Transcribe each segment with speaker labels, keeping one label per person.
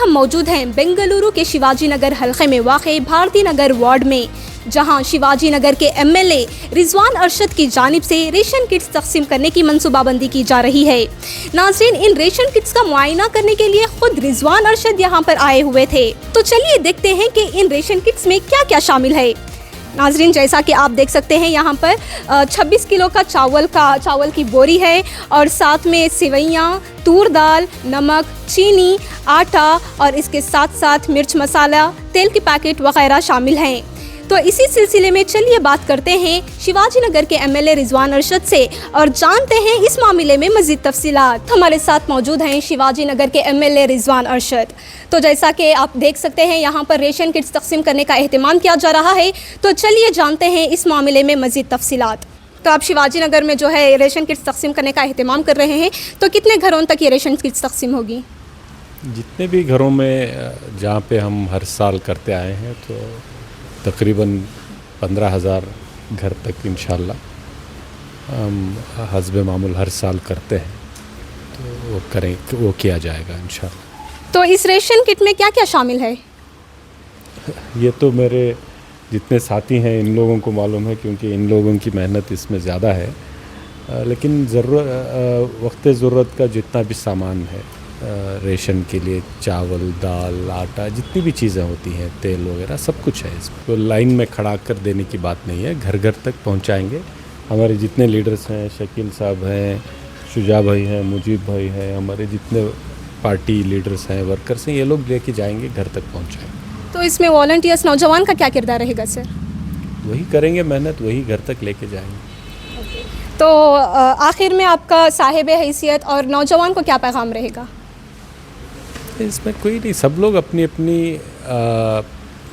Speaker 1: हम मौजूद हैं बेंगलुरु के शिवाजी नगर हलके में वाक़े भारती नगर वार्ड में, जहां शिवाजी नगर के एमएलए रिजवान अरशद की जानिब से रेशन किट्स तकसीम करने की मनसूबाबंदी की जा रही है। नाज़रीन, इन रेशन किट्स का मुआयना करने के लिए खुद रिजवान अरशद यहां पर आए हुए थे, तो चलिए देखते हैं कि इन रेशन किट्स में क्या क्या शामिल है। नाज़रीन, जैसा कि आप देख सकते हैं यहाँ पर 26 किलो का चावल की बोरी है और साथ में सेवइयाँ, तूर दाल, नमक, चीनी, आटा और इसके साथ साथ मिर्च मसाला, तेल के पैकेट वगैरह शामिल हैं। तो इसी सिलसिले में चलिए बात करते हैं शिवाजी नगर के एमएलए रिजवान अरशद से और जानते हैं इस मामले में मज़ीद तफसीलात। हमारे साथ मौजूद हैं शिवाजी नगर के एमएलए रिजवान अरशद। तो जैसा कि आप देख सकते हैं यहाँ पर रेशन किट्स तकसीम करने का एहतमाम किया जा रहा है, तो चलिए जानते हैं इस मामले में मज़ीद तफसीलात। तो आप शिवाजी नगर में जो है रेशन किट्स तकसीम करने का एहतमाम कर रहे हैं, तो कितने घरों तक ये रेशन किट्स तकसीम होगी?
Speaker 2: जितने भी घरों में जहाँ पे हम हर साल करते आए हैं, तो तकरीबन 15,000 घर तक इंशाल्लाह हम हस्बे मामूल हर साल करते हैं, तो वो किया जाएगा इंशाल्लाह।
Speaker 1: तो इस रेशन किट में क्या क्या शामिल है?
Speaker 2: ये तो मेरे जितने साथी हैं इन लोगों को मालूम है, क्योंकि इन लोगों की मेहनत इसमें ज़्यादा है। लेकिन वक्त ज़रूरत का जितना भी सामान है रेशन के लिए, चावल, दाल, आटा, जितनी भी चीज़ें होती हैं, तेल वगैरह सब कुछ है इसमें। तो लाइन में खड़ा कर देने की बात नहीं है, घर घर तक पहुंचाएंगे। हमारे जितने लीडर्स हैं, शकील साहब हैं, शुजा भाई हैं, मुजीब भाई हैं, हमारे जितने पार्टी लीडर्स हैं, वर्कर्स हैं, ये लोग लेके जाएंगे, घर तक पहुँचाएँगे।
Speaker 1: तो इसमें वॉलंटियर्स नौजवान का क्या किरदार रहेगा सर?
Speaker 2: वही करेंगे मेहनत, वही घर तक लेके जाएंगे।
Speaker 1: तो आखिर में आपका साहिब हैसियत और नौजवान को क्या पैगाम रहेगा?
Speaker 2: इसमें कोई नहीं, सब लोग अपनी अपनी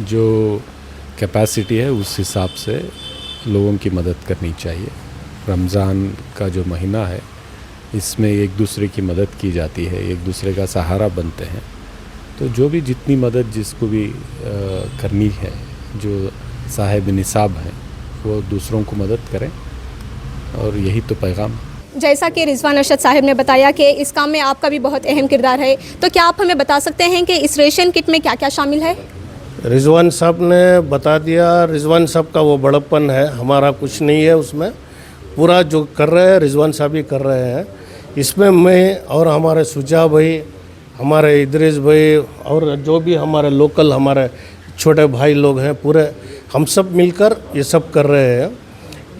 Speaker 2: जो कैपेसिटी है उस हिसाब से लोगों की मदद करनी चाहिए। रमज़ान का जो महीना है, इसमें एक दूसरे की मदद की जाती है, एक दूसरे का सहारा बनते हैं। तो जो भी जितनी मदद जिसको भी करनी है, जो साहिब निसाब हैं, वो दूसरों को मदद करें, और यही तो पैगाम।
Speaker 1: जैसा कि रिजवान अरशद साहब ने बताया कि इस काम में आपका भी बहुत अहम किरदार है, तो क्या आप हमें बता सकते हैं कि इस रेशन किट में क्या क्या शामिल है?
Speaker 3: रिजवान साहब ने बता दिया। रिजवान साहब का वो बड़प्पन है, हमारा कुछ नहीं है उसमें। पूरा जो कर रहे हैं रिजवान साहब ही कर रहे हैं। इसमें मैं और हमारे सुजा भाई, हमारे इदरीस भाई और जो भी हमारे लोकल हमारे छोटे भाई लोग हैं, पूरे हम सब मिलकर ये सब कर रहे हैं।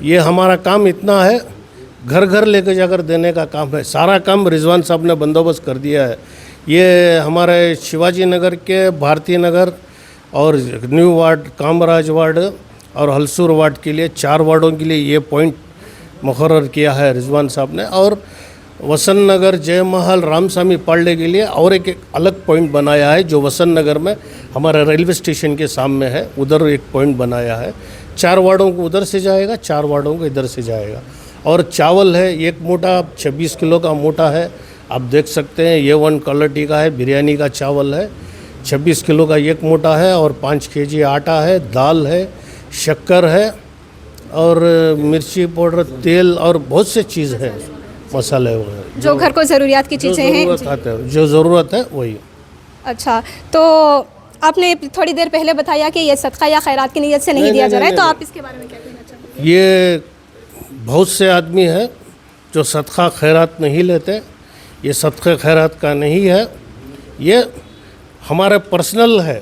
Speaker 3: ये हमारा काम इतना है, घर घर लेके जाकर देने का काम है। सारा काम रिजवान साहब ने बंदोबस्त कर दिया है। ये हमारे शिवाजी नगर के भारती नगर और न्यू वार्ड, कामराज वार्ड और हलसूर वार्ड के लिए 4 वार्डों के लिए ये पॉइंट मुकर्रर किया है रिजवान साहब ने। और वसंत नगर, जय महल, रामस्वामी पाल्डे के लिए और एक अलग पॉइंट बनाया है, जो वसंत नगर में हमारे रेलवे स्टेशन के सामने है, उधर एक पॉइंट बनाया है। 4 वार्डों को उधर से जाएगा, 4 वार्डों को इधर से जाएगा। और चावल है, एक मोटा 26 किलो का मोटा है, आप देख सकते हैं, ये 1 क्वालिटी का है, बिरयानी का चावल है। 26 किलो का एक मोटा है और 5 केजी आटा है, दाल है, शक्कर है और मिर्ची पाउडर, तेल और बहुत से चीज़ है, मसाले वगैरह,
Speaker 1: जो घर को ज़रूरियात की चीज़ें हैं,
Speaker 3: जो ज़रूरत है वही।
Speaker 1: अच्छा, तो आपने थोड़ी देर पहले बताया कि ये सदका या खैरात की नीयत से नहीं दिया जा रहा है, तो आप इसके बारे में क्या कहना चाहेंगे?
Speaker 3: ये बहुत से आदमी हैं जो सदका खैरात नहीं लेते। ये सदका खैरात का नहीं है, ये हमारा पर्सनल है,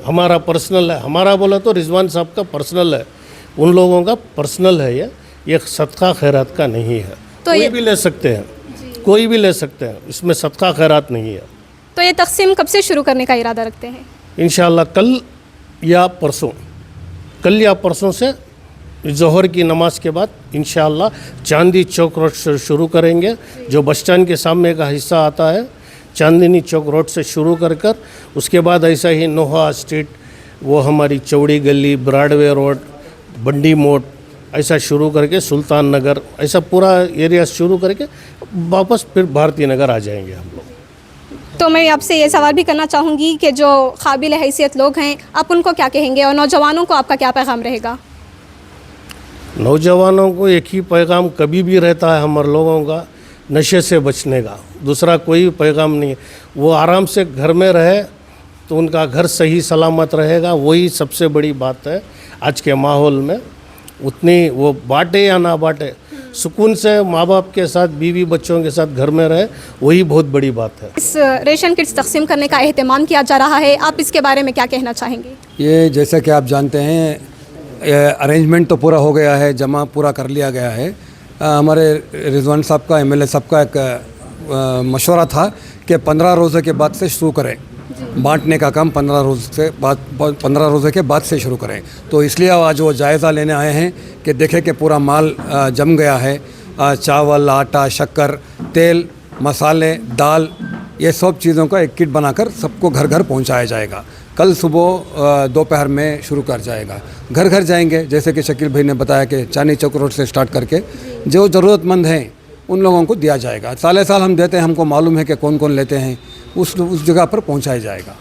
Speaker 3: हमारा पर्सनल है। हमारा बोला तो रिजवान साहब का पर्सनल है, उन लोगों का पर्सनल है। ये सदका खैरात का नहीं है। तो कोई भी ले सकते हैं, कोई भी ले सकते हैं, इसमें सदका खैरात नहीं है।
Speaker 1: तो ये तकसीम कब से शुरू करने का इरादा रखते हैं? इंशाल्लाह
Speaker 3: कल या परसों से ज़ोहर की नमाज के बाद इंशाअल्लाह चांदी चौक रोड से शुरू करेंगे, जो बस स्टैंड के सामने का हिस्सा आता है। चांदनी चौक रोड से शुरू कर उसके बाद ऐसा ही नोहा स्ट्रीट, वो हमारी चौड़ी गली, ब्रॉडवे रोड, बंडी मोड़, ऐसा शुरू करके सुल्तान नगर, ऐसा पूरा एरिया शुरू करके वापस फिर भारती नगर आ जाएंगे हम लोग।
Speaker 1: तो मैं आपसे ये सवाल भी करना चाहूँगी कि जो काबिल हैसियत लोग हैं, आप उनको क्या कहेंगे और नौजवानों को आपका क्या पैगाम रहेगा?
Speaker 3: नौजवानों को एक ही पैगाम कभी भी रहता है हमारे लोगों का, नशे से बचने का, दूसरा कोई पैगाम नहीं है। वो आराम से घर में रहे तो उनका घर सही सलामत रहेगा, वही सबसे बड़ी बात है आज के माहौल में। उतनी वो बांटे या ना बांटे, सुकून से माँ बाप के साथ, बीवी बच्चों के साथ घर में रहे, वही बहुत बड़ी बात है।
Speaker 1: इस रेशन किट्स तकसीम करने का एहतमाम किया जा रहा है, आप इसके बारे में क्या कहना चाहेंगे?
Speaker 4: ये जैसा कि आप जानते हैं अरेंजमेंट तो पूरा हो गया है, जमा पूरा कर लिया गया है। हमारे रिजवान साहब का, एमएलए साहब का एक मशवरा था कि 15 रोज़े के बाद से शुरू करें, बांटने का काम 15 रोज़े के बाद से शुरू करें। तो इसलिए आज वो जायज़ा लेने आए हैं कि देखें कि पूरा माल जम गया है। चावल, आटा, शक्कर, तेल, मसाले, दाल, ये सब चीज़ों का एक किट बनाकर सबको घर घर पहुंचाया जाएगा। कल सुबह दोपहर में शुरू कर जाएगा, घर घर जाएंगे। जैसे कि शकील भाई ने बताया कि चांदनी चौक रोड से स्टार्ट करके जो ज़रूरतमंद हैं उन लोगों को दिया जाएगा। साल हम देते हैं, हमको मालूम है कि कौन कौन लेते हैं, उस जगह पर पहुंचाया जाएगा।